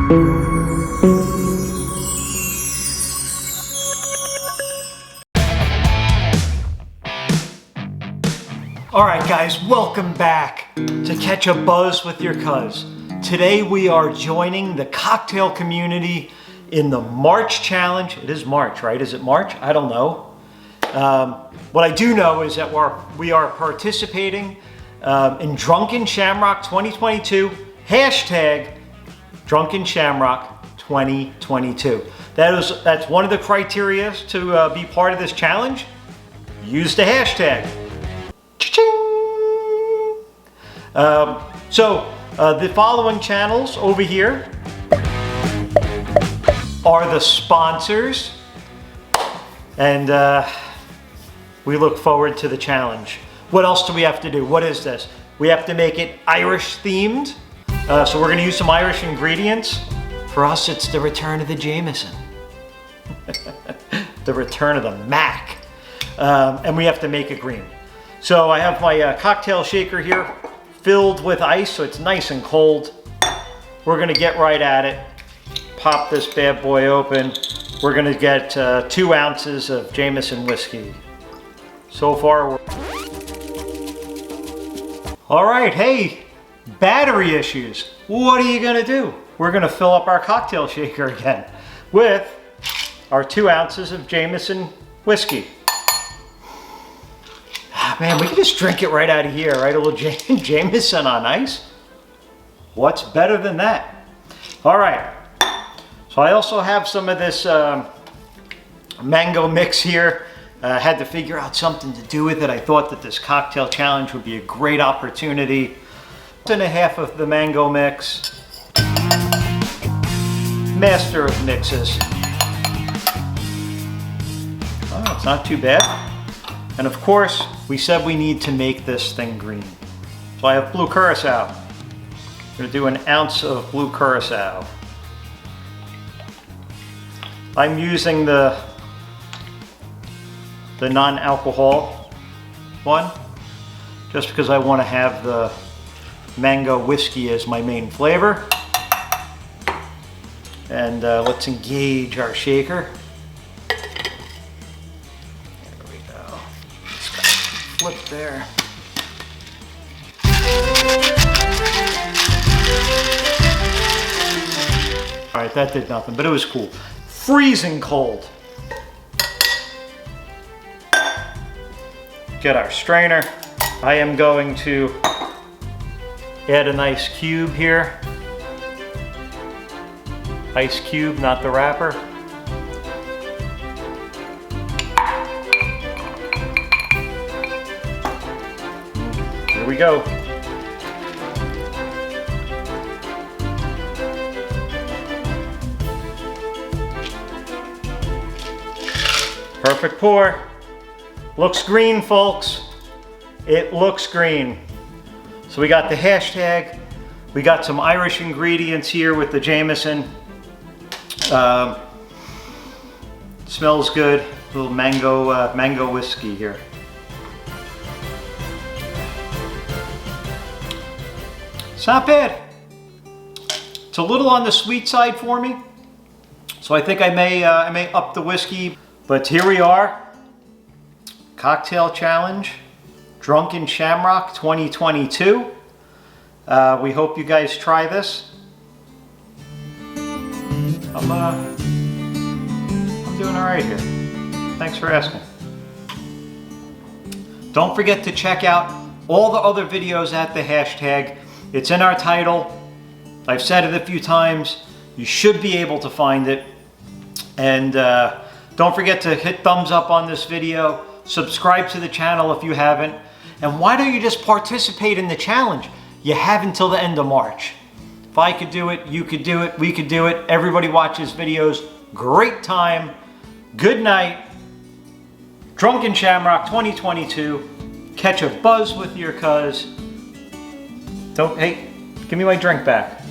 Alright guys, welcome back to Catch a Buzz with Your Cuz. Today we are joining the cocktail community in the March challenge. It is March, right? Is it March? I don't know. What I do know is that we are participating in Drunken Shamrock 2022, hashtag Drunken Shamrock 2022. That's one of the criteria to be part of this challenge. Use the hashtag. The following channels over here are the sponsors, and we look forward to the challenge. What else do we have to do? What is this? We have to make it Irish themed, so we're going to use some Irish ingredients. For us, it's the return of the Jameson. The return of the Mac. And we have to make it green. So I have my cocktail shaker here filled with ice, so it's nice and cold. We're gonna get right at it. Pop this bad boy open. We're gonna get 2 ounces of Jameson whiskey. So far, all right, hey, battery issues. What are you gonna do? We're gonna fill up our cocktail shaker again with our 2 ounces of Jameson whiskey. Man, we can just drink it right out of here, right? A little Jameson on ice. What's better than that? All right. So I also have some of this mango mix here. I had to figure out something to do with it. I thought that this cocktail challenge would be a great opportunity. 1.5 of the mango mix. Master of mixes. Oh, it's not too bad. And of course, we said we need to make this thing green. So I have blue curacao. I'm gonna do 1 ounce of blue curacao. I'm using the non-alcohol one, just because I want to have the mango whiskey as my main flavor. And let's engage our shaker. Flip there. All right, that did nothing, but it was cool. Freezing cold. Get our strainer. I am going to add an ice cube here. Ice cube, not the wrapper. Here we go. Perfect pour. Looks green, folks. It looks green. So we got the hashtag. We got some Irish ingredients here with the Jameson. Smells good. A little mango whiskey here. It's not bad. It's a little on the sweet side for me, so I think I may up the whiskey. But here we are, cocktail challenge, Drunken Shamrock 2022. We hope you guys try this. I'm doing all right here. Thanks for asking. Don't forget to check out all the other videos at the hashtag. It's in our title. I've said it a few times. You should be able to find it. And don't forget to hit thumbs up on this video. Subscribe to the channel if you haven't. And why don't you just participate in the challenge? You have until the end of March. If I could do it, you could do it, we could do it. Everybody watches videos. Great time. Good night. Drunken Shamrock 2022. Catch a buzz with your cuz. Hey, give me my drink back.